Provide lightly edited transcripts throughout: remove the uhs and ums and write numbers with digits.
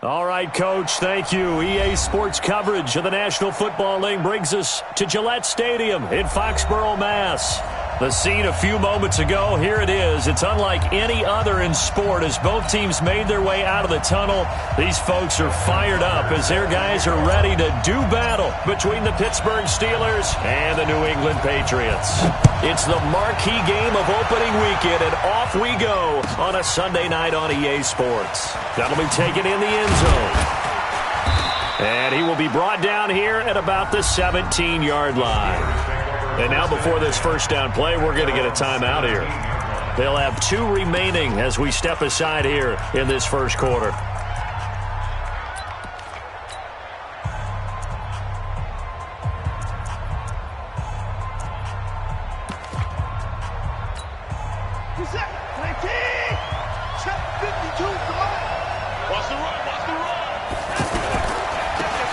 All right, Coach, thank you. EA Sports coverage of the National Football League brings us to Gillette Stadium in Foxborough, Mass. The scene a few moments ago, here it is. It's unlike any other in sport as both teams made their way out of the tunnel. These folks are fired up as their guys are ready to do battle between the Pittsburgh Steelers and the New England Patriots. It's the marquee game of opening weekend, and off we go on a Sunday night on EA Sports. That'll be taken in the end zone. And he will be brought down here at about the 17-yard line. And now before this first down play, we're going to get a timeout here. They'll have 2 remaining as we step aside here in this first quarter.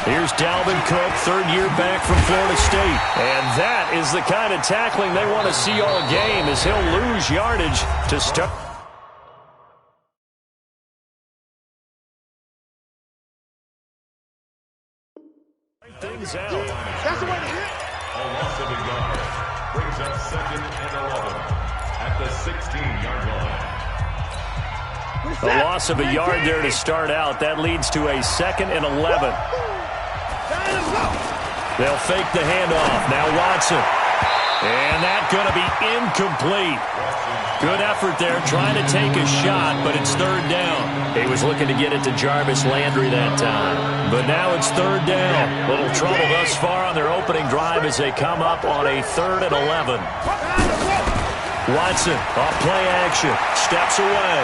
Here's Dalvin Cook, third year back from Florida State. And that is the kind of tackling they want to see all game as he'll lose yardage to start. Things out. That's the way to hit. A loss of a yard brings up 2nd and 11 at the 16-yard line. A loss of a yard there to start out. That leads to a 2nd and 11. They'll fake the handoff. Now Watson. And that's going to be incomplete. Good effort there trying to take a shot, but it's 3rd down. He was looking to get it to Jarvis Landry that time. But now it's 3rd down. Little trouble thus far on their opening drive as they come up on a 3rd and 11. Watson off play action. Steps away.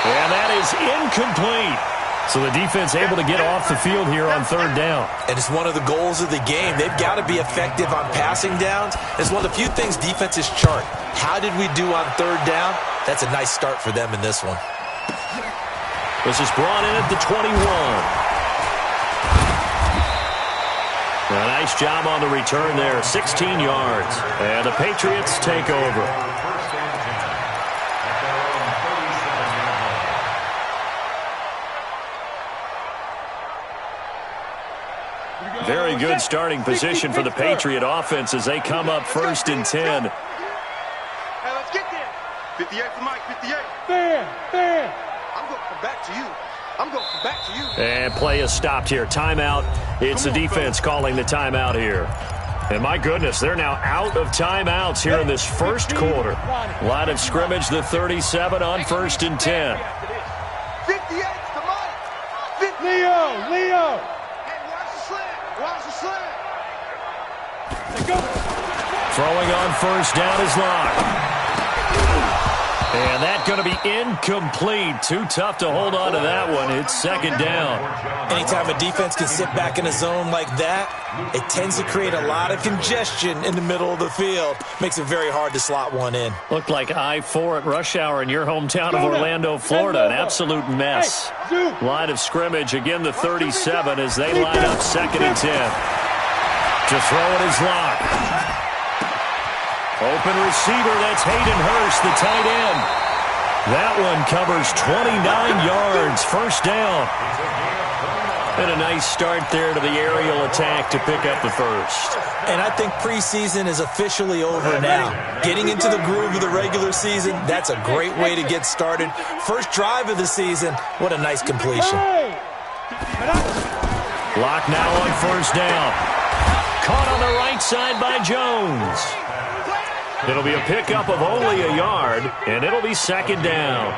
And that is incomplete. So the defense able to get off the field here on 3rd down. And it's one of the goals of the game. They've got to be effective on passing downs. It's one of the few things defenses chart. How did we do on 3rd down? That's a nice start for them in this one. This is brought in at the 21. A nice job on the return there, 16 yards. And the Patriots take over. Very good starting position for the Patriot offense as they come up 1st and 10. Hey, let's get there. 58 for Mike, 58. Fair. I'm going to come back to you. And play is stopped here. Timeout. It's the defense calling the timeout here. And my goodness, they're now out of timeouts here in this first quarter. Line of scrimmage, the 37 on 1st and 10. 58 to Mike. Leo. Watch the slant. Throwing on 1st down is Locke. And that's going to be incomplete. Too tough to hold on to that one. It's 2nd down. Anytime a defense can sit back in a zone like that, it tends to create a lot of congestion in the middle of the field. Makes it very hard to slot one in. Looked like I-4 at rush hour in your hometown of Orlando, Florida. An absolute mess. Line of scrimmage, again the 37 as they line up 2nd and 10. To throw it is Locke. Open receiver, that's Hayden Hurst, the tight end. That one covers 29 yards, 1st down. And a nice start there to the aerial attack to pick up the 1st. And I think preseason is officially over now. Getting into the groove of the regular season, that's a great way to get started. First drive of the season, what a nice completion. Locke now on 1st down. Caught on the right side by Jones. It'll be a pickup of only a yard, and it'll be 2nd down.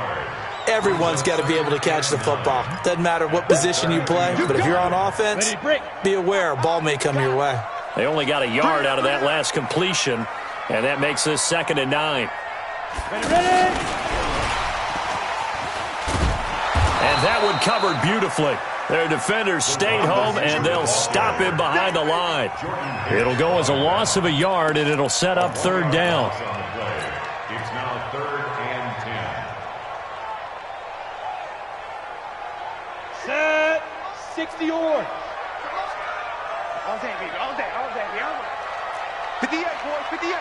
Everyone's got to be able to catch the football. Doesn't matter what position you play, but if you're on offense, be aware a ball may come your way. They only got a yard out of that last completion, and that makes this 2nd and 9. And that one covered beautifully. Their defenders stayed home, and they'll stop him behind the line. It'll go as a loss of a yard, and it'll set up 3rd down. It's now 3rd and 10. Set. 60 yard. All day, baby. All day. 58, boys. 58.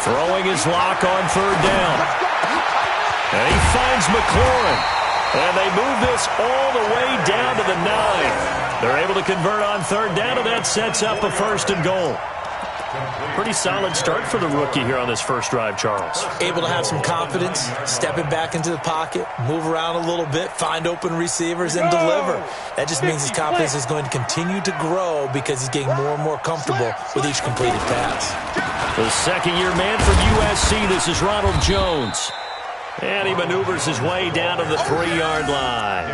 Throwing his Locke on 3rd down. And he finds McLaurin. And they move this all the way down to the 9. They're able to convert on third down, and that sets up a 1st and goal. Pretty solid start for the rookie here on this first drive, Charles. Able to have some confidence, stepping back into the pocket, move around a little bit, find open receivers, and deliver. That just means his confidence is going to continue to grow because he's getting more and more comfortable with each completed pass. The second-year man from USC, this is Ronald Jones. And he maneuvers his way down to the 3-yard line.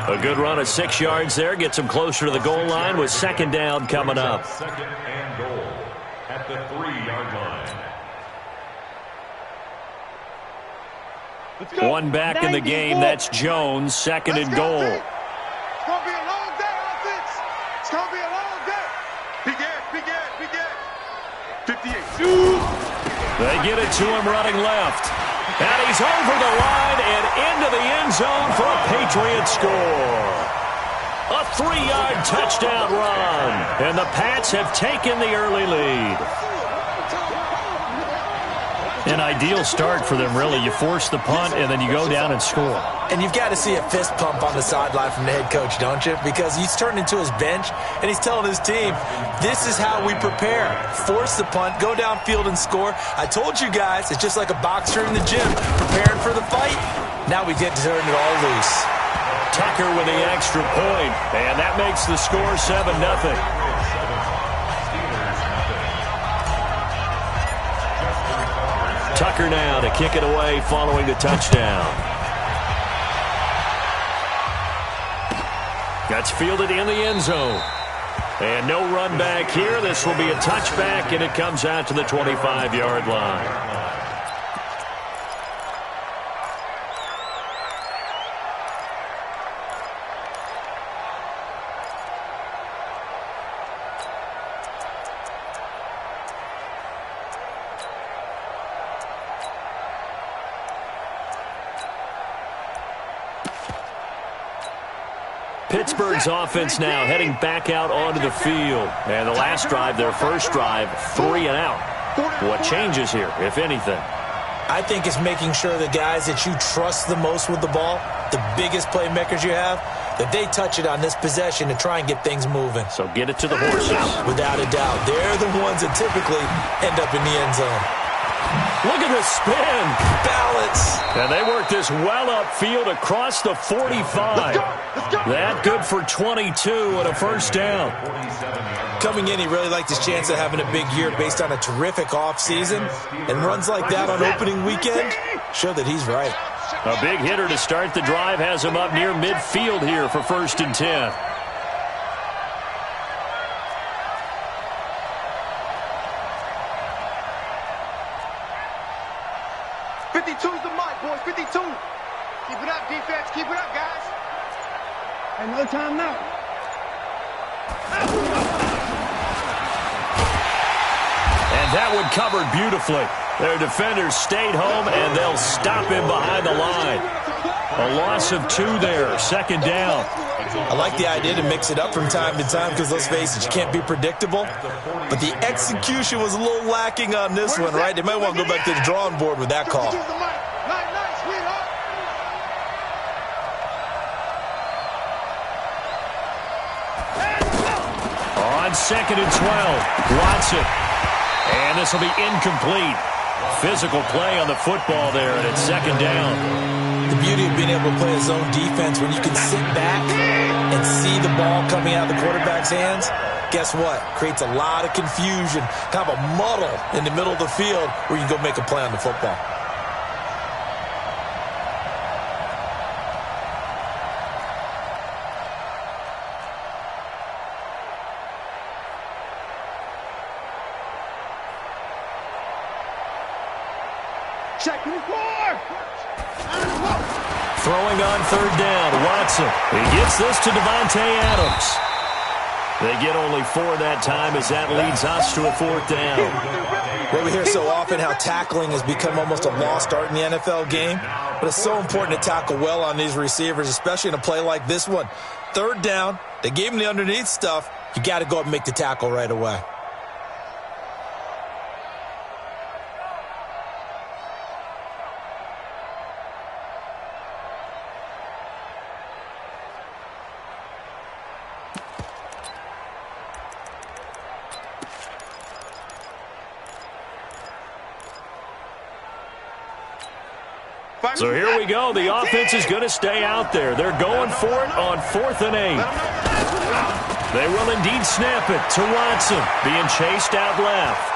A good run of 6 yards there gets him closer to the goal line with second down coming up. Second and goal at the 3-yard line. One back in the game. That's Jones. Second and goal. It's going to be a long day, offense. It's going to be a long day. Big Ed. 58. They get it to him running left. And he's over the line and into the end zone for a Patriot score. A 3-yard touchdown run. And the Pats have taken the early lead. An ideal start for them, really. You force the punt, and then you go down and score. And you've got to see a fist pump on the sideline from the head coach, don't you? Because he's turning to his bench, and he's telling his team, this is how we prepare. Force the punt, go downfield and score. I told you guys, it's just like a boxer in the gym, preparing for the fight. Now we get to turn it all loose. Tucker with the extra point, and that makes the score 7-0. Tucker now to kick it away following the touchdown. That's fielded in the end zone. And no run back here. This will be a touchback, and it comes out to the 25-yard line. Pittsburgh's offense now heading back out onto the field. And the last drive, their first drive, 3 and out. What changes here, if anything? I think it's making sure the guys that you trust the most with the ball, the biggest playmakers you have, that they touch it on this possession to try and get things moving. So get it to the horses. Without a doubt. They're the ones that typically end up in the end zone. Look at the spin. Balance. And they work this well upfield across the 45. That good for 22 and a first down. Coming in, he really liked his chance of having a big year based on a terrific offseason. And runs like that on opening weekend show that he's right. A big hitter to start the drive has him up near midfield here for 1st and 10. Keep it up, defense. Keep it up, guys. And no timeout. And that one covered beautifully. Their defenders stayed home, and they'll stop him behind the line. A loss of 2 there, second down. I like the idea to mix it up from time to time because, let's face it, you can't be predictable. But the execution was a little lacking on this one, right? They might want to go back to the drawing board with that call. On 2nd and 12, Watson. And this will be incomplete. Physical play on the football there, and it's second down. The beauty of being able to play a zone defense when you can sit back and see the ball coming out of the quarterback's hands, guess what? Creates a lot of confusion, kind of a muddle in the middle of the field where you can go make a play on the football. Throwing on third down, Watson. He gets this to Devontae Adams. They get only 4 that time as that leads us to a 4th down. Well, we hear so often how tackling has become almost a lost art in the NFL game, but it's so important to tackle well on these receivers, especially in a play like this one. Third down, they gave him the underneath stuff. You got to go up and make the tackle right away. So here we go. The offense is going to stay out there. They're going for it on 4th and 8. They will indeed snap it to Watson, being chased out left.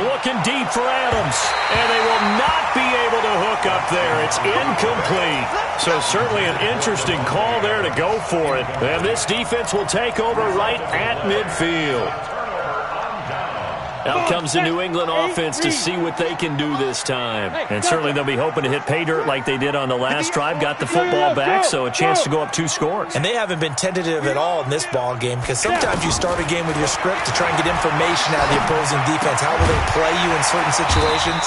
Looking deep for Adams, and they will not be able to hook up there. It's incomplete. So certainly an interesting call there to go for it. And this defense will take over right at midfield. Out comes the New England offense to see what they can do this time. And certainly they'll be hoping to hit pay dirt like they did on the last drive. Got the football back, so a chance to go up 2 scores. And they haven't been tentative at all in this ball game, because sometimes you start a game with your script to try and get information out of the opposing defense. How will they play you in certain situations?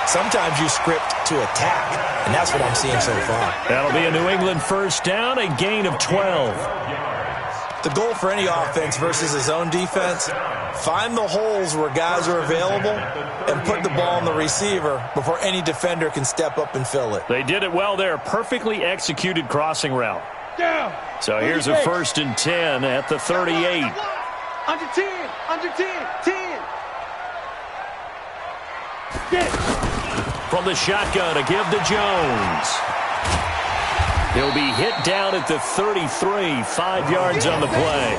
Sometimes you script to attack, and that's what I'm seeing so far. That'll be a New England first down, a gain of 12. The goal for any offense versus his own defense, find the holes where guys are available and put the ball on the receiver before any defender can step up and fill it. They did it well there. Perfectly executed crossing route. So here's a 1st and 10 at the 38. Under 10, under 10, 10. From the shotgun, a give to Jones. He'll be hit down at the 33, 5 yards on the play.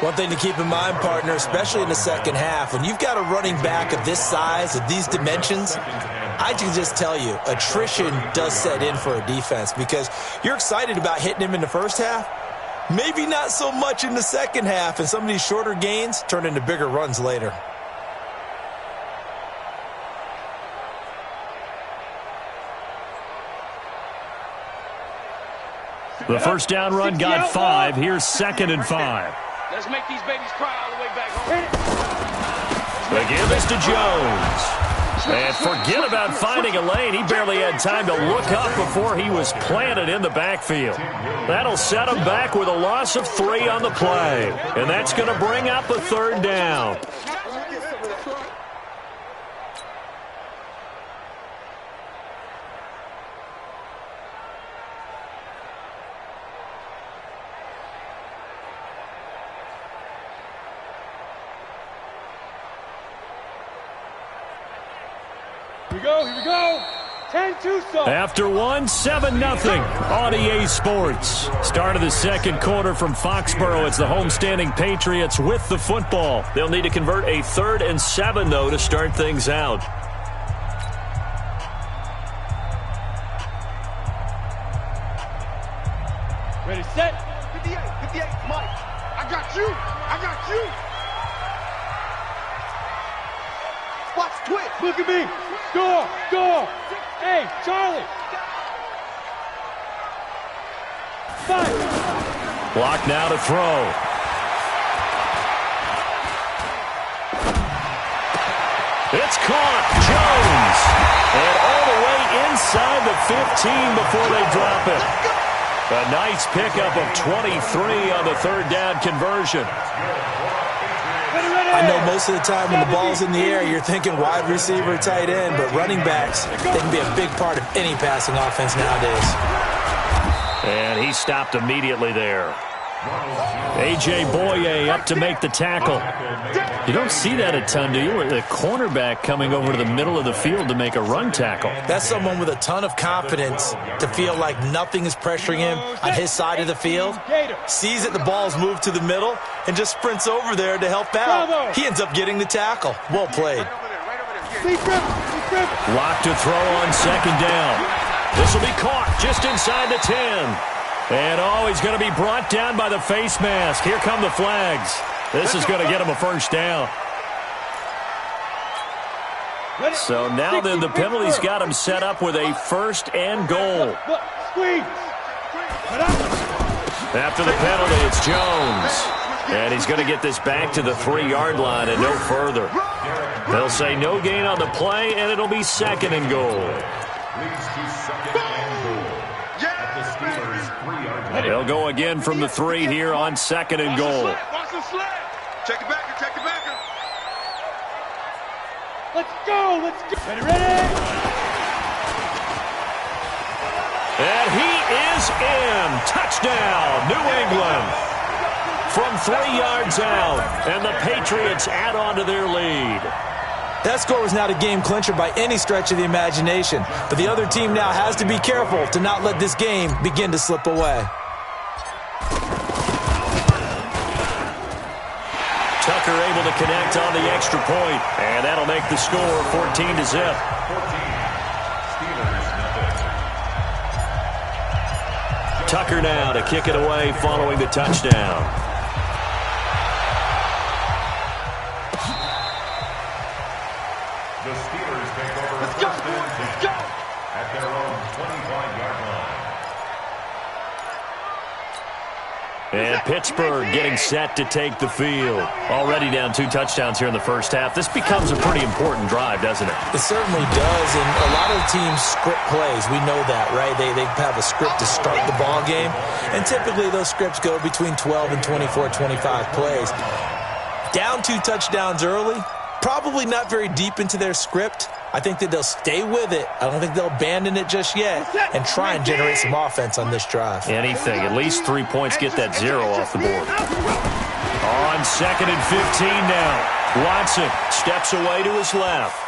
One thing to keep in mind, partner, especially in the second half, when you've got a running back of this size, of these dimensions, I can just tell you, attrition does set in for a defense, because you're excited about hitting him in the first half, maybe not so much in the second half, and some of these shorter gains turn into bigger runs later. The first down run got 5. Here's 2nd and 5. Let's make these babies cry all the way back home. The give is to Jones. And forget about finding a lane. He barely had time to look up before he was planted in the backfield. That'll set him back with a loss of 3 on the play. And that's going to bring up a 3rd down. Here we go. 10-2. After 1, 7-0 on EA Sports. Start of the second quarter from Foxborough. It's the homestanding Patriots with the football. They'll need to convert a 3rd and 7, though, to start things out. Ready, set. 58, 58, Mike. I got you. I got you. Watch twitch. Look at me. Score. Score. Hey, Charlie. 5. Block now to throw. It's caught. Jones. And all the way inside the 15 before they drop it. A nice pickup of 23 on the 3rd down conversion. I know most of the time when the ball's in the air, you're thinking wide receiver, tight end, but running backs, they can be a big part of any passing offense nowadays. And he stopped immediately there. A.J. Boye up to make the tackle. You don't see that a ton, do you? The cornerback coming over to the middle of the field to make a run tackle. That's someone with a ton of confidence to feel like nothing is pressuring him on his side of the field. Sees that the ball's moved to the middle and just sprints over there to help out. He ends up getting the tackle. Well played. Lock to throw on 2nd down. This will be caught just inside the 10. And he's going to be brought down by the face mask. Here come the flags. This is going to get him a 1st down. So now then the penalty's got him set up with a 1st and goal. After the penalty, it's Jones. And he's going to get this back to the 3-yard line and no further. They'll say no gain on the play, and it'll be 2nd and goal. They'll go again from the 3 here on 2nd and goal. Check it back, check it back. Let's go, let's go. Ready? And he is in. Touchdown, New England. From 3 yards out, and the Patriots add on to their lead. That score was not a game clincher by any stretch of the imagination, but the other team now has to be careful to not let this game begin to slip away. Tucker able to connect on the extra point, and that'll make the score 14-0. Tucker now to kick it away following the touchdown. The Steelers take over first and 10 at their own 25-yard line. And Pittsburgh getting set to take the field. Already down 2 touchdowns here in the first half. This becomes a pretty important drive, doesn't it? It certainly does, and a lot of teams script plays. We know that, right? They have a script to start the ball game, and typically those scripts go between 12 and 24, 25 plays. Down 2 touchdowns early, probably not very deep into their script. I think that they'll stay with it. I don't think they'll abandon it just yet and try and generate some offense on this drive. Anything. At least 3 points, get that 0 off the board. On 2nd and 15 now. Watson steps away to his left.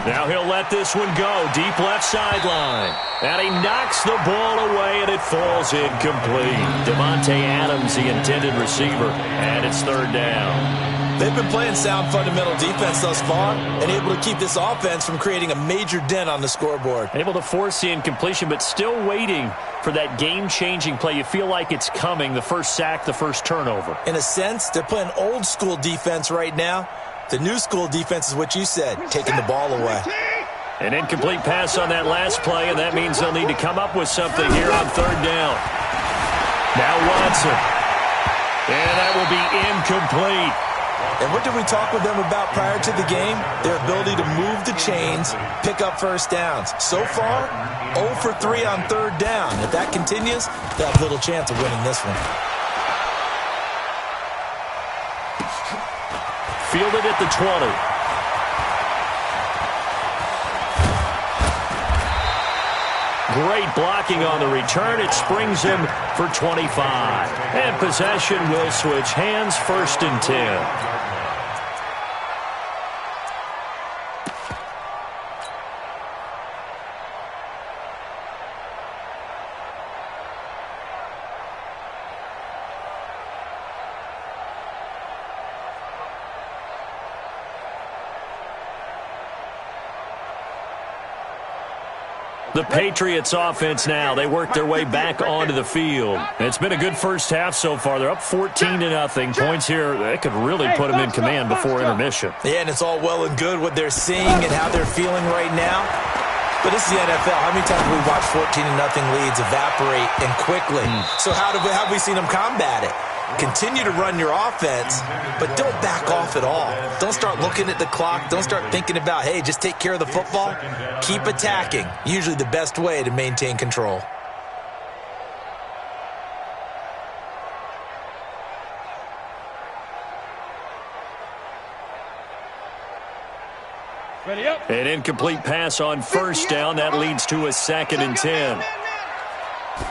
Now he'll let this one go. Deep left sideline. And he knocks the ball away, and it falls incomplete. Devontae Adams, the intended receiver, and it's 3rd down. They've been playing sound fundamental defense thus far and able to keep this offense from creating a major dent on the scoreboard. Able to force the incompletion, but still waiting for that game-changing play. You feel like it's coming, the first sack, the first turnover. In a sense, they're playing old-school defense right now. The new-school defense is what you said, taking the ball away. An incomplete pass on that last play, and that means they'll need to come up with something here on 3rd down. Now Watson. And that will be incomplete. And what did we talk with them about prior to the game? Their ability to move the chains, pick up first downs. So far, 0 for 3 on 3rd down. If that continues, they have little chance of winning this one. Fielded at the 20. Great blocking on the return. It springs him for 25. And possession will switch hands, 1st and 10. The Patriots offense now. They work their way back onto the field. It's been a good first half so far. They're up 14-0. Points here, they could really put them in command before intermission. Yeah, and it's all well and good what they're seeing and how they're feeling right now. But this is the NFL. How many times have we watched 14-0 leads evaporate and quickly? So how have we seen them combat it? Continue to run your offense, but don't back off at all. Don't start looking at the clock. Don't start thinking about, hey, just take care of the football. Keep attacking. Usually the best way to maintain control. Ready up. An incomplete pass on 1st down. That leads to a 2nd and 10.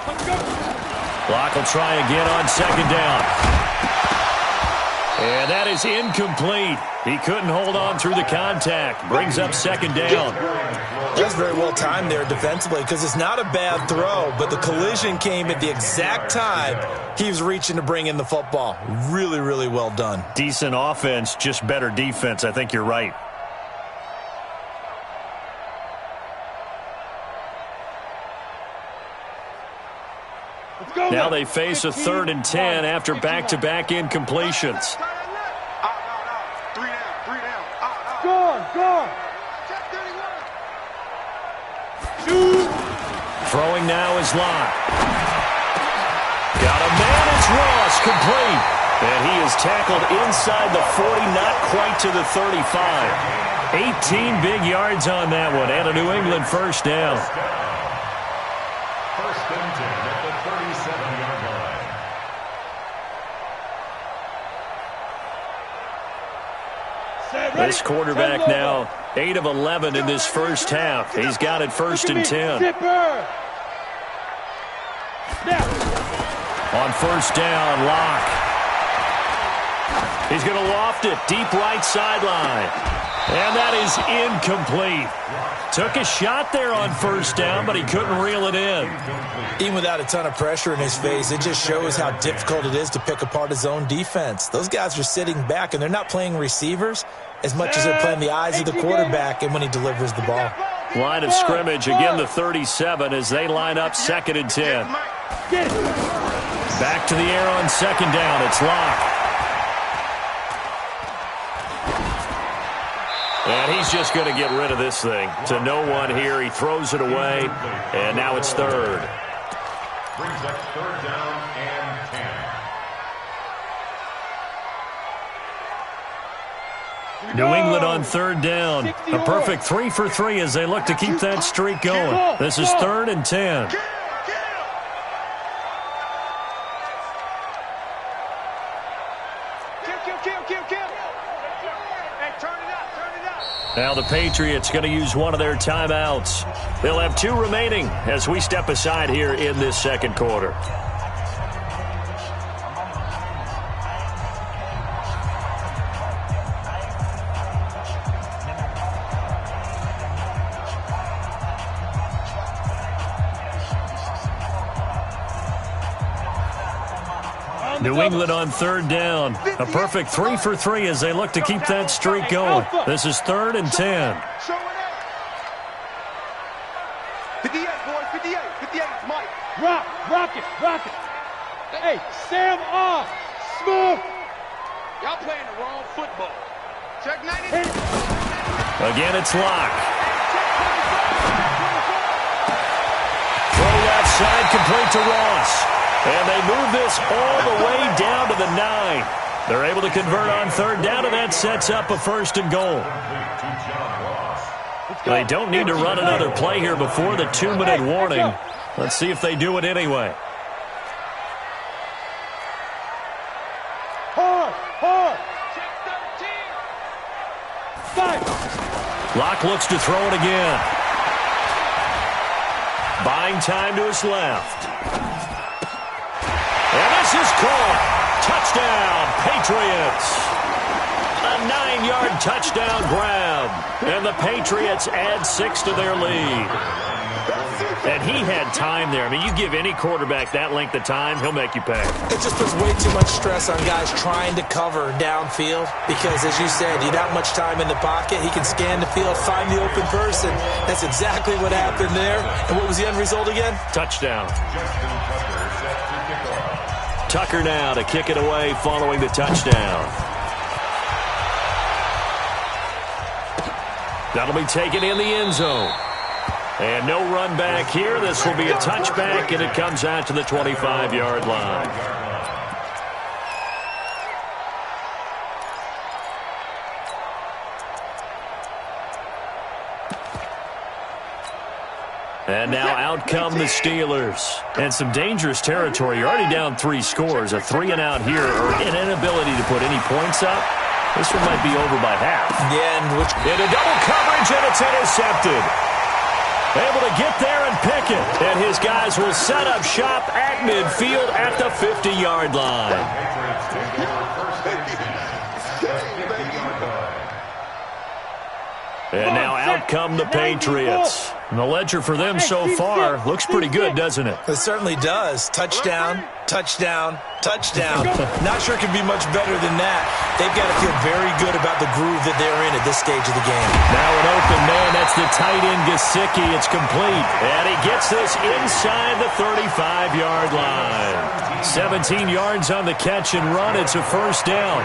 Let's go. Block will try again on 2nd down. And that is incomplete. He couldn't hold on through the contact. Brings up 2nd down. That's very well timed there defensively because it's not a bad throw, but the collision came at the exact time he was reaching to bring in the football. Really, really well done. Decent offense, just better defense. I think you're right. Now they face a 3rd and 10 after back-to-back incompletions. Score. Throwing now is Locke. Got a man, it's Ross, complete. And he is tackled inside the 40, not quite to the 35. 18 big yards on that one, and a New England 1st down. 1st and 10 at the 37-yard line. This quarterback now 8 of 11 in this first half. He's got it 1st and 10. On 1st down, Locke. He's going to loft it deep right sideline. And that is incomplete. Took a shot there on first down, but he couldn't reel it in. Even without a ton of pressure in his face, it just shows how difficult it is to pick apart his own defense. Those guys are sitting back, and they're not playing receivers as much as they're playing the eyes of the quarterback and when he delivers the ball. Line of scrimmage, again the 37 as they line up 2nd and 10. Back to the air on 2nd down. It's Locke. And he's just going to get rid of this thing. To no one here. He throws it away. And now it's 3rd. Brings up 3rd down and 10. New England on 3rd down. A perfect 3 for 3 as they look to keep that streak going. This is 3rd and 10. Now the Patriots going to use one of their timeouts. They'll have 2 remaining as we step aside here in this 2nd quarter. New England on 3rd down. A perfect 3 for 3 as they look to keep that streak going. This is 3rd and 10. 58, boys, 58. 58, Mike. Rock it. Hey, Sam off. Smooth. Y'all playing the wrong football. Check 90. Again, it's Locke. Throw left side, complete to Ross. And they move this all the way down to the 9. They're able to convert on 3rd down, and that sets up a 1st and goal. They don't need to run another play here before the 2-minute warning. Let's see if they do it anyway. Hard. Check 13. Locke looks to throw it again. Buying time to his left. And this is caught. Touchdown, Patriots. A 9-yard touchdown grab. And the Patriots add 6 to their lead. And he had time there. I mean, you give any quarterback that length of time, he'll make you pay. It just puts way too much stress on guys trying to cover downfield because, as you said, you don't have much time in the pocket. He can scan the field, find the open person. That's exactly what happened there. And what was the end result again? Touchdown. Tucker now to kick it away following the touchdown. That'll be taken in the end zone. And no run back here. This will be a touchback, and it comes out to the 25-yard line. And now out come the Steelers. And some dangerous territory. You're already down 3 scores. A 3-and-out here, or an inability to put any points up. This one might be over by half. Yeah, in a double coverage, and it's intercepted. Able to get there and pick it. And his guys will set up shop at midfield at the 50-yard line. And now out come the Patriots. And the ledger for them so far looks pretty good, doesn't it? It certainly does. Touchdown, touchdown, touchdown. Not sure it could be much better than that. They've got to feel very good about the groove that they're in at this stage of the game. Now an open man. That's the tight end, Gesicki. It's complete. And he gets this inside the 35-yard line. 17 yards on the catch and run. It's a 1st down.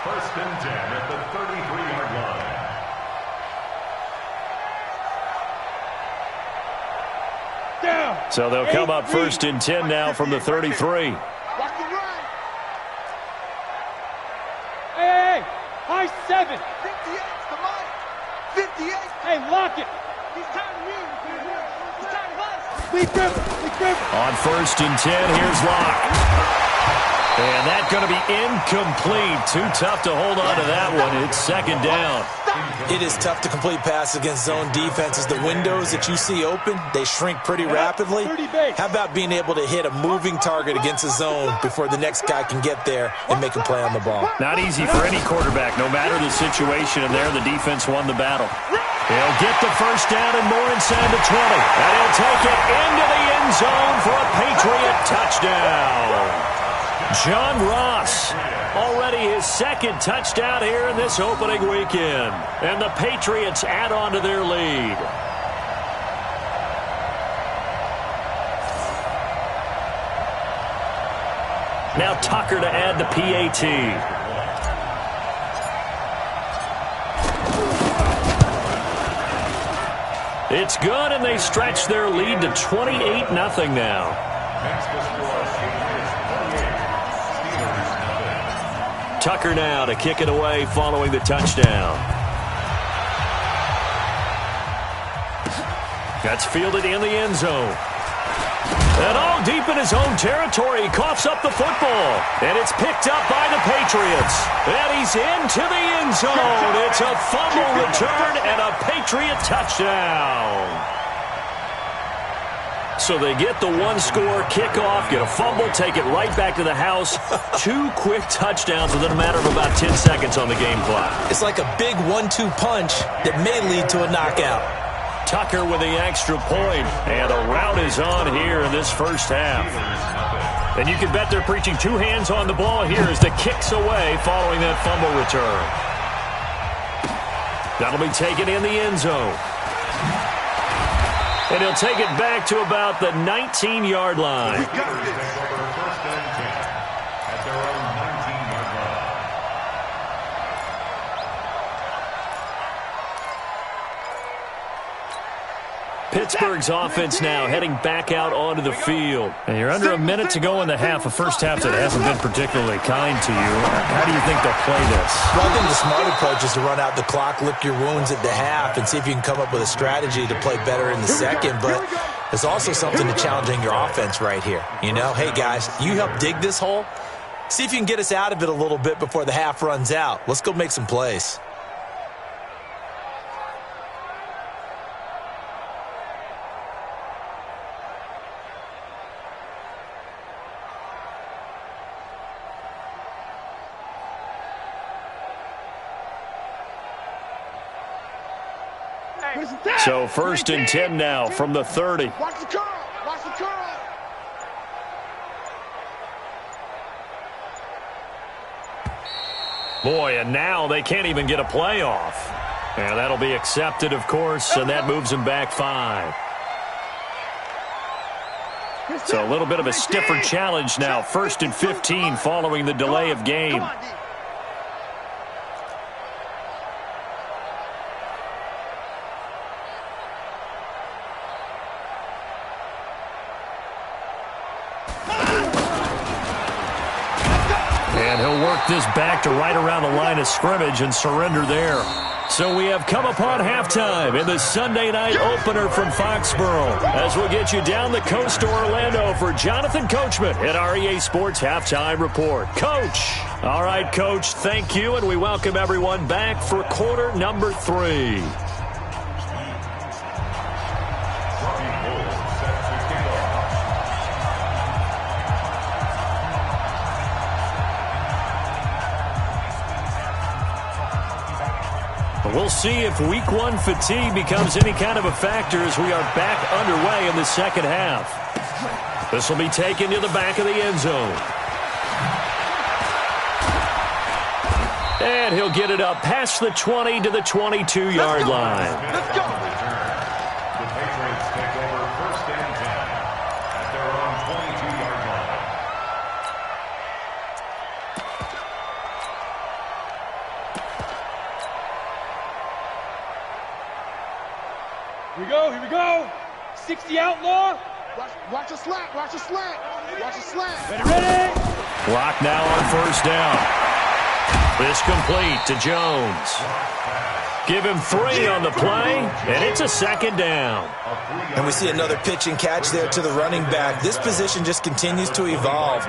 First and 10 at the 33-yard line. So they'll come up 1st and 10 now from the 33. Watch the run. Hey, high 7. 58, come on. 58. Hey, lock it. He's time to win. He's time to bust. Lead grip. On 1st and 10, here's Locke. And that's going to be incomplete. Too tough to hold on to that one. It's second down. It is tough to complete passes against zone defenses. The windows that you see open, they shrink pretty rapidly. How about being able to hit a moving target against a zone before the next guy can get there and make a play on the ball? Not easy for any quarterback, no matter the situation. And there, the defense won the battle. He'll get the first down and more inside the 20. And he'll take it into the end zone for a Patriot touchdown. John Ross, already his second touchdown here in this opening weekend. And the Patriots add on to their lead. Now Tucker to add the PAT. It's good, and they stretch their lead to 28-0 now. Tucker now to kick it away following the touchdown. That's fielded in the end zone. And all deep in his own territory, he coughs up the football. And it's picked up by the Patriots. And he's into the end zone. It's a fumble return and a Patriot touchdown. So they get the one-score kickoff, get a fumble, take it right back to the house. 2 quick touchdowns within a matter of about 10 seconds on the game clock. It's like a big 1-2 punch that may lead to a knockout. Tucker with the extra point, and the route is on here in this first half. And you can bet they're preaching 2 hands on the ball here as the kick's away following that fumble return. That'll be taken in the end zone. And he'll take it back to about the 19-yard line. Pittsburgh's offense now heading back out onto the field. And you're under a minute to go in the half, a first half that hasn't been particularly kind to you. How do you think they'll play this? Well, I think the smart approach is to run out the clock, lick your wounds at the half, and see if you can come up with a strategy to play better in the second. But there's also something to challenging your offense right here. You know, hey, guys, you help dig this hole. See if you can get us out of it a little bit before the half runs out. Let's go make some plays. So 1st and 10 now from the 30. Watch the curl. Watch the curl. Boy, and now they can't even get a play off. And that'll be accepted, of course, and that moves them back 5. So a little bit of a stiffer challenge now. 1st and 15 following the delay of game. And he'll work this back to right around the line of scrimmage and surrender there. So we have come upon halftime in the Sunday night opener from Foxborough as we'll get you down the coast to Orlando for Jonathan Coachman at our EA Sports Halftime Report. Coach. All right, Coach, thank you, and we welcome everyone back for quarter number 3. We'll see if week 1 fatigue becomes any kind of a factor as we are back underway in the second half. This will be taken to the back of the end zone. And he'll get it up past the 20 to the 22-yard line. Let's go. The Patriots take over 1st and 10 at their own 22-yard line. Here we go. 60 outlaw. Watch the slant. Watch the slant. Watch the slant. Ready. Clock now on 1st down. This complete to Jones. Give him 3 on the play, and it's a second down. And we see another pitch and catch there to the running back. This position just continues to evolve.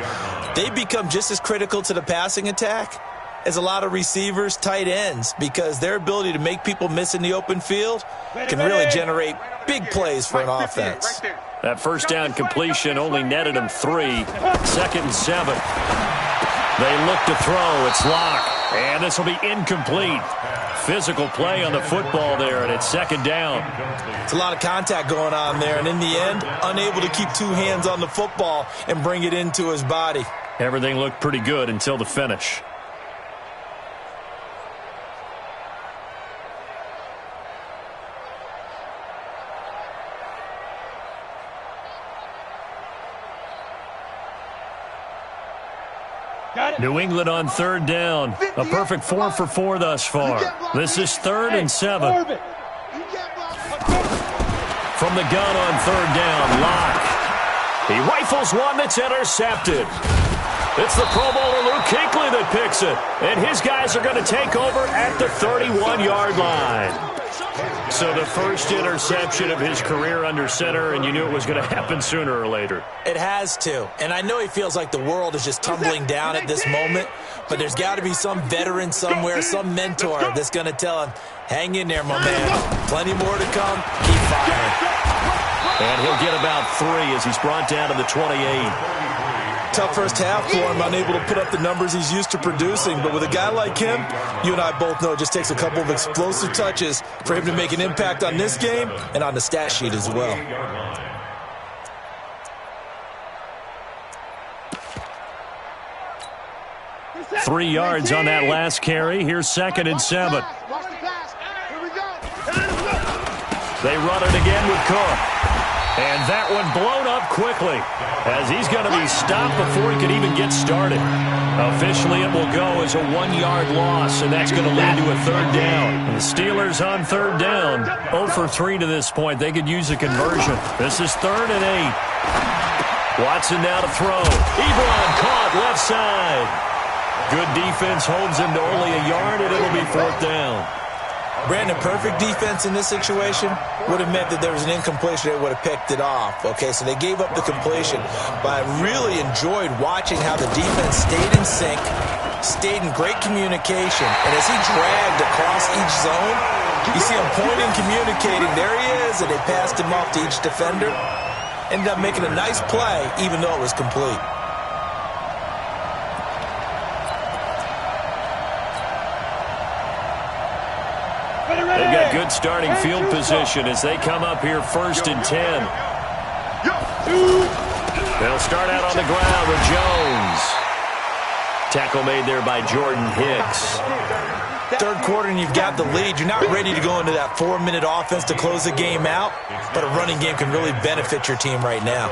They become just as critical to the passing attack as a lot of receivers, tight ends, because their ability to make people miss in the open field can really generate big plays for an offense. That first down completion only netted him 3. 2nd and 7. They look to throw. It's Locke. And this will be incomplete. Physical play on the football there, and it's 2nd down. It's a lot of contact going on there, and in the end, unable to keep 2 hands on the football and bring it into his body. Everything looked pretty good until the finish. New England on 3rd down. A perfect 4 for 4 thus far. This is 3rd and 7. From the gun on 3rd down, Locke. He rifles one that's intercepted. It's the Pro Bowler Luke Kuechly that picks it. And his guys are going to take over at the 31-yard line. So the first interception of his career under center, and you knew it was going to happen sooner or later. It has to. And I know he feels like the world is just tumbling down at this moment, but there's got to be some veteran somewhere, some mentor that's going to tell him, hang in there, my man. Plenty more to come. Keep firing. And he'll get about 3 as he's brought down to the 28. Tough first half for him, unable to put up the numbers he's used to producing. But with a guy like him, you and I both know it just takes a couple of explosive touches for him to make an impact on this game and on the stat sheet as well. Three yards on that last carry. Here's 2nd and 7. They run it again with Cook. And that one blown up quickly as he's going to be stopped before he could even get started. Officially, it will go as a 1-yard loss, and that's going to lead to a 3rd down. The Steelers on 3rd down, 0 for 3 to this point. They could use a conversion. This is 3rd and 8. Watson now to throw. Yr1 caught left side. Good defense holds him to only a yard, and it'll be 4th down. Brandon, perfect defense in this situation would have meant that there was an incompletion that would have picked it off. Okay, so they gave up the completion. But I really enjoyed watching how the defense stayed in sync, stayed in great communication. And as he dragged across each zone, you see him pointing, communicating. There he is, and they passed him off to each defender. Ended up making a nice play, even though it was complete. They've got good starting field position as they come up here 1st and 10. They'll start out on the ground with Jones. Tackle made there by Jordan Hicks. 3rd quarter and you've got the lead. You're not ready to go into that 4-minute offense to close the game out, but a running game can really benefit your team right now.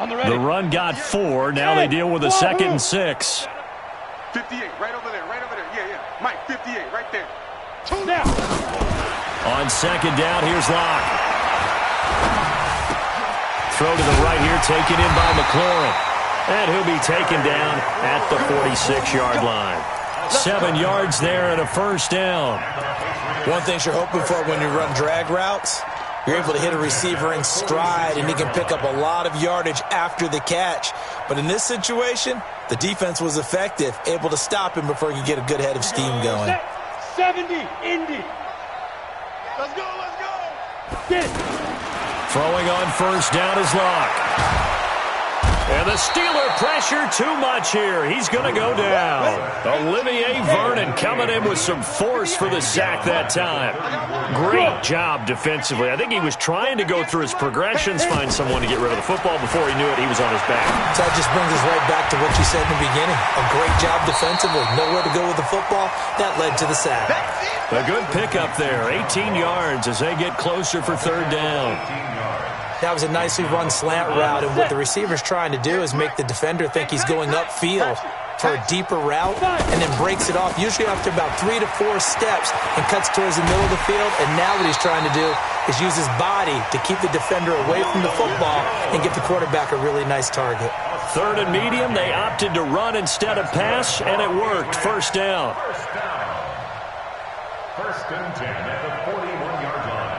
The run got 4. Now they deal with a 2nd and 6. 58, right over there, right over there. Yeah. Mike, 58, right there. Now. On 2nd down, here's Locke. Throw to the right here, taken in by McLaurin. And he'll be taken down at the 46-yard line. 7 yards there and a 1st down. One thing you're hoping for when you run drag routes, you're able to hit a receiver in stride, and he can pick up a lot of yardage after the catch. But in this situation, the defense was effective, able to stop him before he could get a good head of steam going. 70, Indy. Let's go. Get it. Throwing on 1st down is Locke. And the Steeler pressure too much here. He's going to go down. Olivier Vernon coming in with some force for the sack that time. Great job defensively. I think he was trying to go through his progressions, find someone to get rid of the football. Before he knew it, he was on his back. So that just brings us right back to what you said in the beginning. A great job defensively. Nowhere to go with the football. That led to the sack. A good pickup there. 18 yards as they get closer for 3rd down. That was a nicely run slant route, and what the receiver's trying to do is make the defender think he's going upfield. for a deeper route and then breaks it off, usually after about 3 to 4 steps, and cuts towards the middle of the field. And now what he's trying to do is use his body to keep the defender away from the football and give the quarterback a really nice target. Third and medium, they opted to run instead of pass, and it worked. First down. First and 10 at the 41-yard line.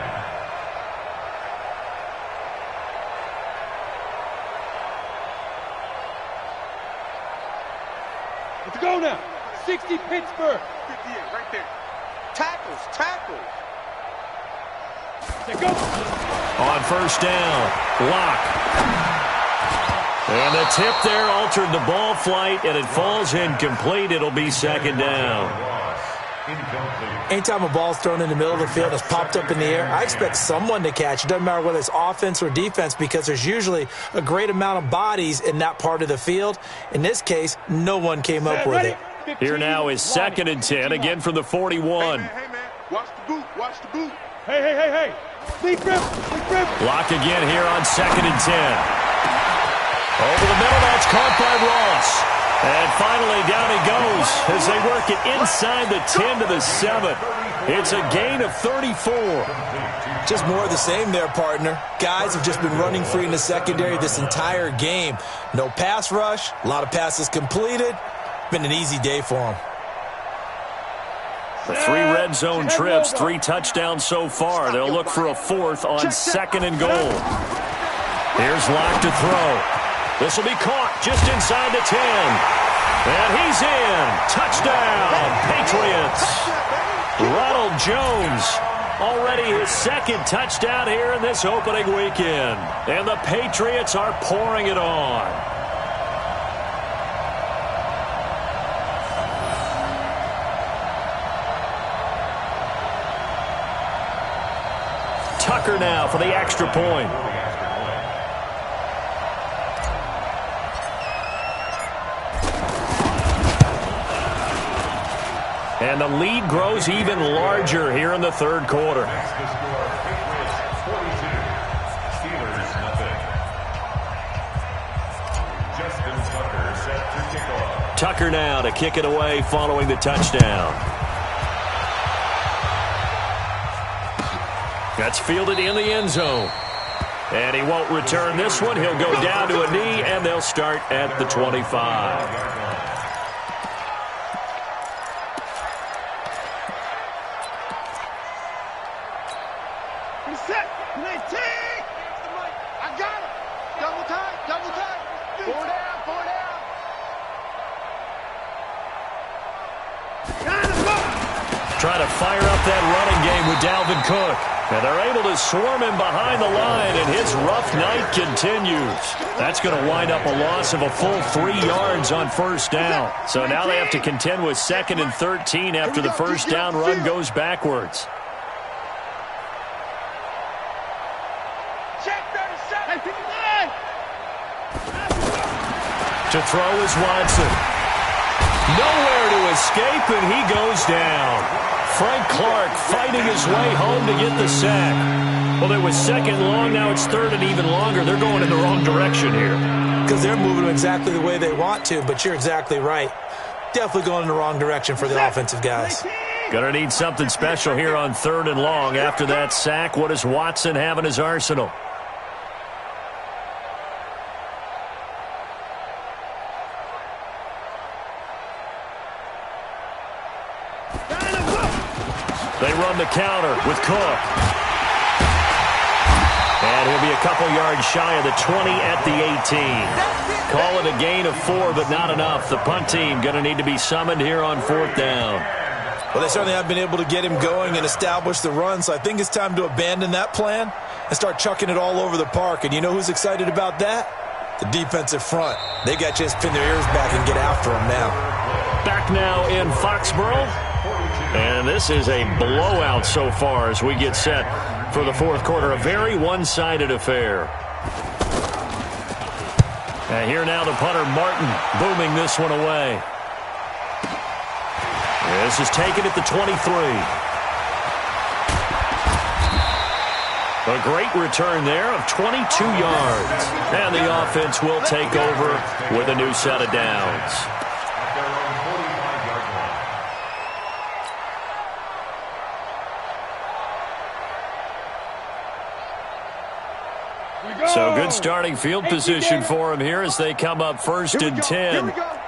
Let's go now. 60 Pittsburgh. 58, right there. Tackles, tackles. Let's go. On first down, Locke. And the tip there altered the ball flight, and it falls incomplete. It'll be second down. Anytime a ball's thrown in the middle of the field, it's popped up in the air, I expect someone to catch. It doesn't matter whether it's offense or defense, because there's usually a great amount of bodies in that part of the field. In this case, no one came up with it. Here now is second and 10, again from the 41. Hey, man. Watch the boot. Watch the boot. Hey. Lead grip. Lock again here on second and 10. Over the middle, that's caught by Ross. And finally, down he goes as they work it inside the 10 to the 7. It's a gain of 34. Just more of the same there, partner. Guys have just been running free in the secondary this entire game. No pass rush, a lot of passes completed. Been an easy day for them. The 3 red zone trips, 3 touchdowns so far. They'll look for a 4th on second and goal. Here's Locke to throw. This will be caught just inside the 10. And he's in. Touchdown, Patriots. Ronald Jones, already his second touchdown here in this opening weekend. And the Patriots are pouring it on. Tucker now for the extra point. And the lead grows even larger here in the third quarter. Tucker now to kick it away following the touchdown. That's fielded in the end zone. And he won't return this one. He'll go down to a knee, and they'll start at the 25. Trying to fire up that running game with Dalvin Cook. And they're able to swarm him behind the line, and his rough night continues. That's going to wind up a loss of a full 3 yards on first down. So now they have to contend with 2nd and 13 after the first down run goes backwards. To throw is Watson. Nowhere to escape, and he goes down. Frank Clark fighting his way home to get the sack. Well, it was second long, now it's third and even longer. They're going in the wrong direction here. Because they're moving exactly the way they want to, but you're exactly right. Definitely going in the wrong direction for the offensive guys. Gonna need something special here on third and long. After that sack, what does Watson have in his arsenal? They run the counter with Cook. And he'll be a couple yards shy of the 20 at the 18. Call it a gain of 4, but not enough. The punt team going to need to be summoned here on 4th down. Well, they certainly have been able to get him going and establish the run, so I think it's time to abandon that plan and start chucking it all over the park. And you know who's excited about that? The defensive front. They got a chance to pin their ears back and get after him now. Back now in Foxborough. And this is a blowout so far as we get set for the fourth quarter. A very one-sided affair. And here now the punter, Martin, booming this one away. This is taken at the 23. A great return there of 22 yards. And the offense will take over with a new set of downs. So good starting field position for him here as they come up 1st and 10. Here we go.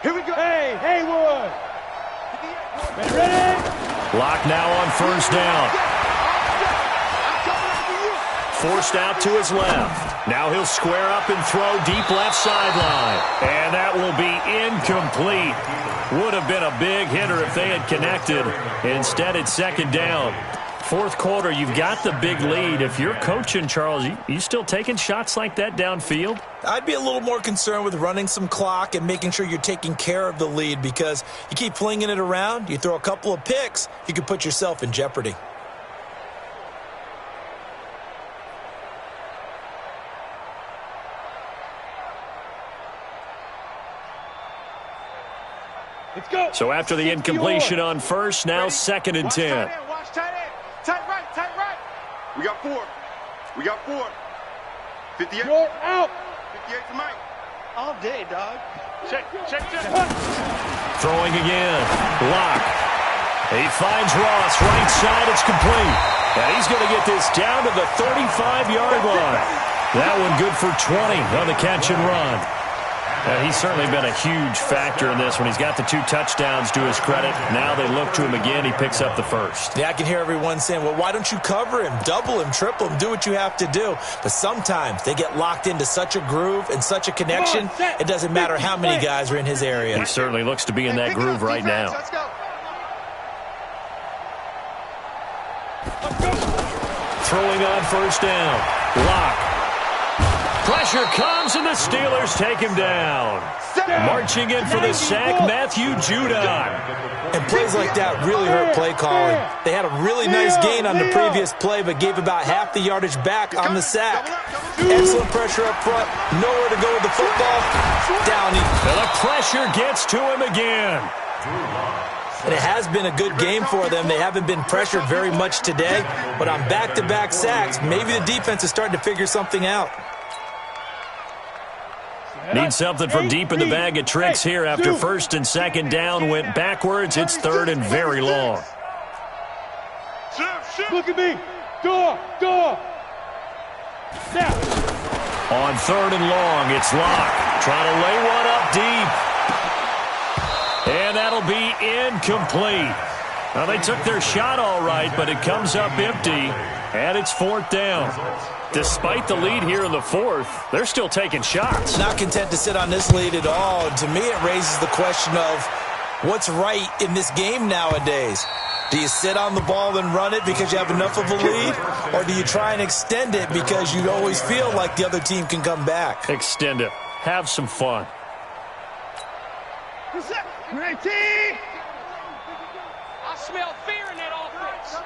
Here we go. Hey, HATWORLD. Ready? Lock now on 1st down. Forced out to his left. Now he'll square up and throw deep left sideline. And that will be incomplete. Would have been a big hitter if they had connected. Instead, it's 2nd down. 4th quarter, you've got the big lead. If you're coaching, Charles, you still taking shots like that downfield? I'd be a little more concerned with running some clock and making sure you're taking care of the lead, because you keep flinging it around, you throw a couple of picks, you could put yourself in jeopardy. Let's go. So after the incompletion on 1st, now 2nd and 10. Watch tight end. Tight right, tight right. We got 4. We got 4. 58. You're out. 58 to Mike. All day, dog. Check. Throwing again. Lock. He finds Ross. Right side, it's complete. And he's going to get this down to the 35-yard line. That one good for 20 on the catch and run. He's certainly been a huge factor in this one. He's got the 2 touchdowns to his credit. Now they look to him again. He picks up the 1st. Yeah, I can hear everyone saying, well, why don't you cover him, double him, triple him, do what you have to do. But sometimes they get locked into such a groove and such a connection, it doesn't matter how many guys are in his area. He certainly looks to be in that groove right now. Let's go. Throwing on 1st down. Lock. Pressure comes, and the Steelers take him down. Marching in for the sack, Matthew Judon. And plays like that really hurt play calling. They had a really nice gain on the previous play, but gave about half the yardage back on the sack. Excellent pressure up front. Nowhere to go with the football. Down. And the pressure gets to him again. And it has been a good game for them. They haven't been pressured very much today, but on back-to-back sacks, maybe the defense is starting to figure something out. Need something from deep in the bag of tricks here after 1st and 2nd down went backwards. It's 3rd and very long. Look at me. Door. Now. On 3rd and long, it's Locke. Trying to lay one up deep. And that'll be incomplete. Now, they took their shot all right, but it comes up empty, and it's 4th down. Despite the lead here in the 4th, they're still taking shots. Not content to sit on this lead at all. To me, it raises the question of what's right in this game nowadays. Do you sit on the ball and run it because you have enough of a lead? Or do you try and extend it because you always feel like the other team can come back? Extend it. Have some fun. Ready? I smell fear in that offense.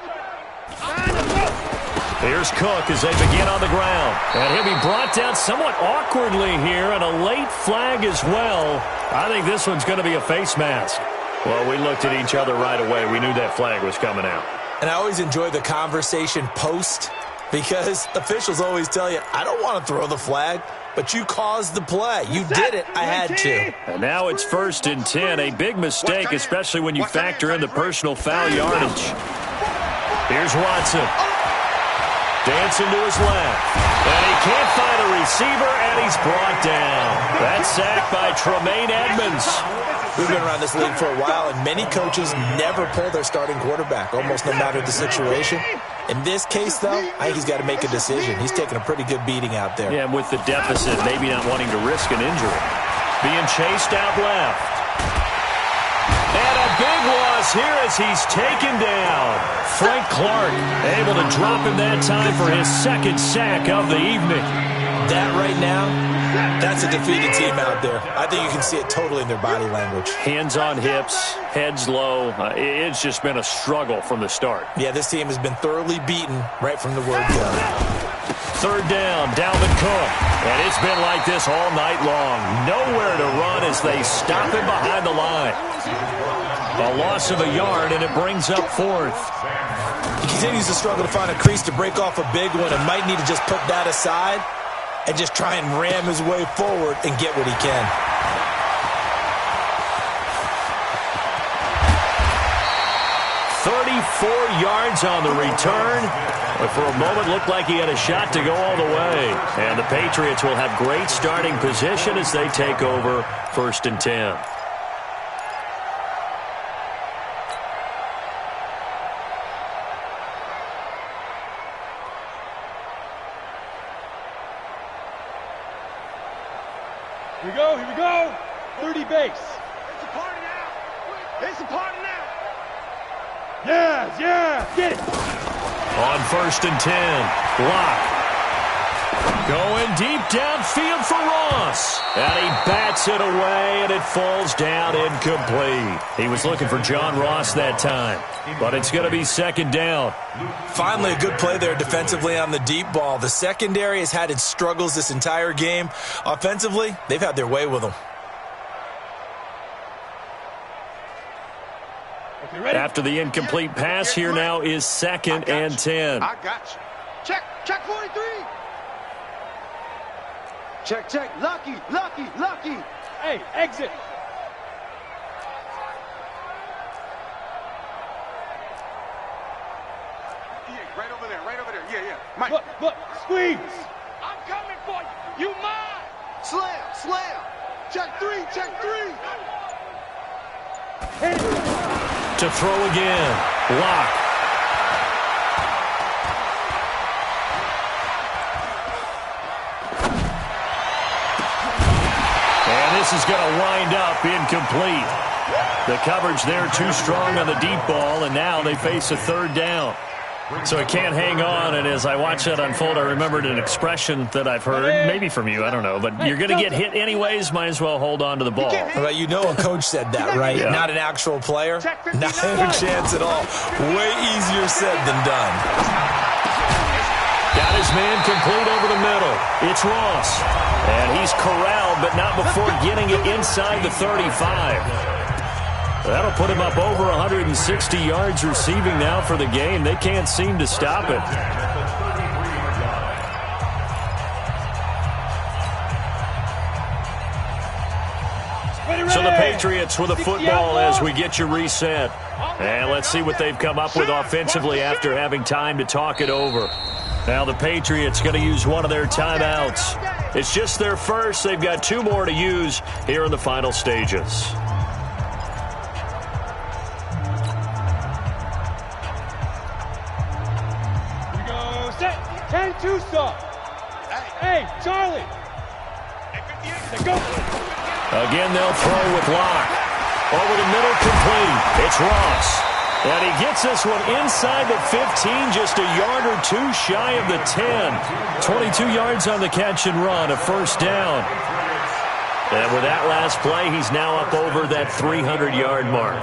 Here's Cook as they begin on the ground. And he'll be brought down somewhat awkwardly here, and a late flag as well. I think this one's going to be a face mask. Well, we looked at each other right away. We knew that flag was coming out. And I always enjoy the conversation post, because officials always tell you, I don't want to throw the flag, but you caused the play. You did it. I had to. And now it's 1st and 10. A big mistake, especially when you factor in the personal foul yardage. Here's Watson. Dancing to his left. And he can't find a receiver, and he's brought down. That sack by Tremaine Edmonds. We've been around this league for a while, and many coaches never pull their starting quarterback, almost no matter the situation. In this case, though, I think he's got to make a decision. He's taking a pretty good beating out there. Yeah, and with the deficit, maybe not wanting to risk an injury. Being chased out left. And a big loss here as he's taken down. Frank Clark able to drop him that time for his 2nd sack of the evening. That right now, that's a defeated team out there. I think you can see it totally in their body language. Hands on hips, heads low. It's just been a struggle from the start. Yeah, this team has been thoroughly beaten right from the word go. 3rd down, Dalvin Cook. And it's been like this all night long. Nowhere to run as they stop him behind the line. A loss of a yard, and it brings up 4th. He continues to struggle to find a crease to break off a big one, and might need to just put that aside and just try and ram his way forward and get what he can. 34 yards on the return. But for a moment, looked like he had a shot to go all the way. And the Patriots will have great starting position as they take over 1st and 10. Here we go, here we go. 30 base. It's a party now. It's a party now. Yeah, get it. On 1st and 10, Block. Going deep downfield for Ross. And he bats it away, and it falls down incomplete. He was looking for John Ross that time, but it's going to be 2nd down. Finally, a good play there defensively on the deep ball. The secondary has had its struggles this entire game. Offensively, they've had their way with them. After the incomplete pass, here now is 2nd and 10. I got you. Check 43. Check. Lucky. Hey, exit. Right over there. Yeah. Mike. Look, squeeze. I'm coming for you. You mine. Slam. Check three. Hit it. To throw again. Block. And this is going to wind up incomplete. The coverage there too strong on the deep ball, and now they face a 3rd down. So it can't hang on, and as I watch that unfold, I remembered an expression that I've heard, maybe from you, I don't know, but you're going to get hit anyways, might as well hold on to the ball. But you know a coach said that, right? Yeah. Not an actual player. Not a chance at all. Way easier said than done. Got his man complete over the middle. It's Ross. And he's corralled, but not before getting it inside the 35. That'll put him up over 160 yards receiving now for the game. They can't seem to stop it. So the Patriots with a football as we get you reset. And let's see what they've come up with offensively after having time to talk it over. Now the Patriots going to use one of their timeouts. It's just their first. They've got 2 more to use here in the final stages. Here we go, set. 10-2 stop. Hey, Charlie. Let's go. Again, they'll throw with Locke. Over the middle, complete. It's Ross. And he gets this one inside the 15, just a yard or 2 shy of the 10. 22 yards on the catch and run, a 1st down. And with that last play, he's now up over that 300-yard mark.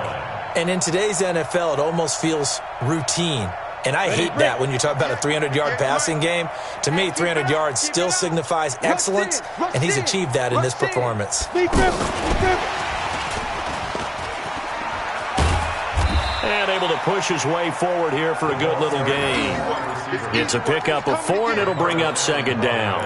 And in today's NFL, it almost feels routine. And I hate that when you talk about a 300-yard passing game. To me, 300 yards still signifies excellence, and he's achieved that in this performance. And able to push his way forward here for a good little gain. It's a pickup of 4, and it'll bring up 2nd down.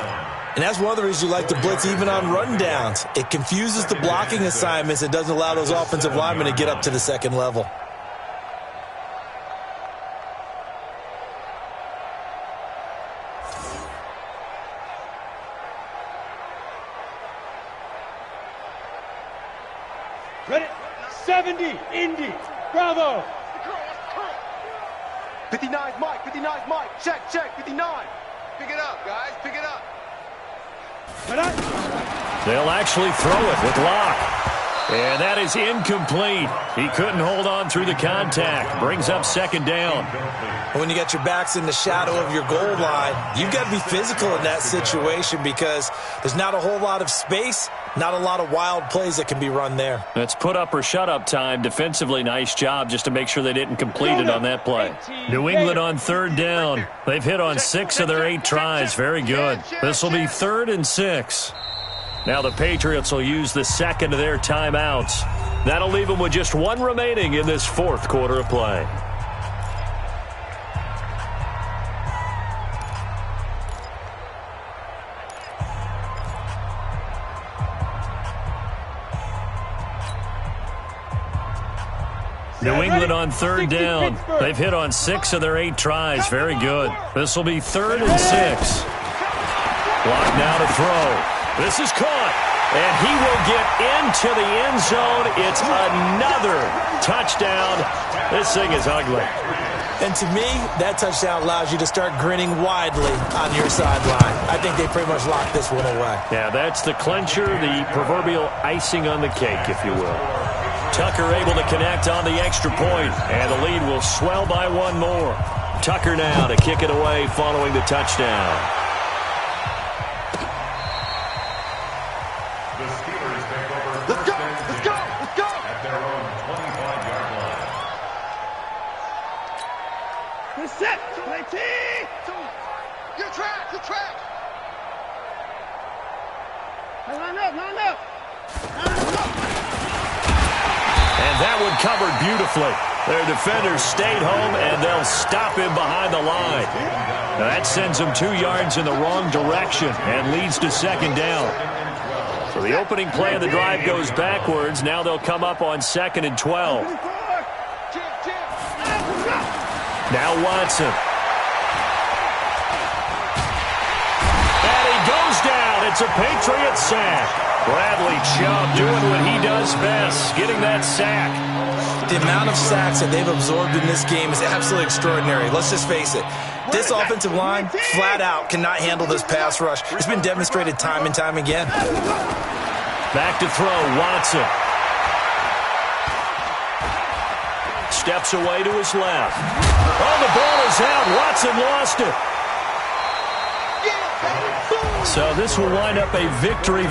And that's one of the reasons you like to blitz even on rundowns. It confuses the blocking assignments. It doesn't allow those offensive linemen to get up to the 2nd level. Ready? 70, Indy. Bravo. 59's Mike. Check. 59. Pick it up, guys. Pick it up. They'll actually throw it with Locke. And that is incomplete. He couldn't hold on through the contact. Brings up 2nd down. When you got your backs in the shadow of your goal line, you've got to be physical in that situation because there's not a whole lot of space, not a lot of wild plays that can be run there. That's put up or shut up time. Defensively, nice job just to make sure they didn't complete it on that play. New England on 3rd down. They've hit on 6 of their 8 tries. Very good. This will be 3rd and 6. Now the Patriots will use the 2nd of their timeouts. That'll leave them with just 1 remaining in this 4th quarter of play. New England on third down. They've hit on 6 of their 8 tries. Very good. This will be 3rd and 6. Block now to throw. This is caught. And he will get into the end zone. It's another touchdown. This thing is ugly. And to me, that touchdown allows you to start grinning widely on your sideline. I think they pretty much locked this one away. Yeah, that's the clincher, the proverbial icing on the cake, if you will. Tucker able to connect on the extra point, and the lead will swell by 1 more. Tucker now to kick it away following the touchdown. The Steelers take over first and 10 at their own 25-yard line. Good set. Play T. Good track, good track. Hey, line up, line up. And that one covered beautifully. Their defenders stayed home, and they'll stop him behind the line. Now that sends him 2 yards in the wrong direction and leads to 2nd down. So the opening play of the drive goes backwards. Now they'll come up on 2nd and 12. Now Watson. And he goes down. It's a Patriot sack. Bradley Chubb doing what he does best, getting that sack. The amount of sacks that they've absorbed in this game is absolutely extraordinary. Let's just face it. This offensive line, flat out, cannot handle this pass rush. It's been demonstrated time and time again. Back to throw, Watson. Steps away to his left. Oh, the ball is out. Watson lost it. So this will wind up a victory.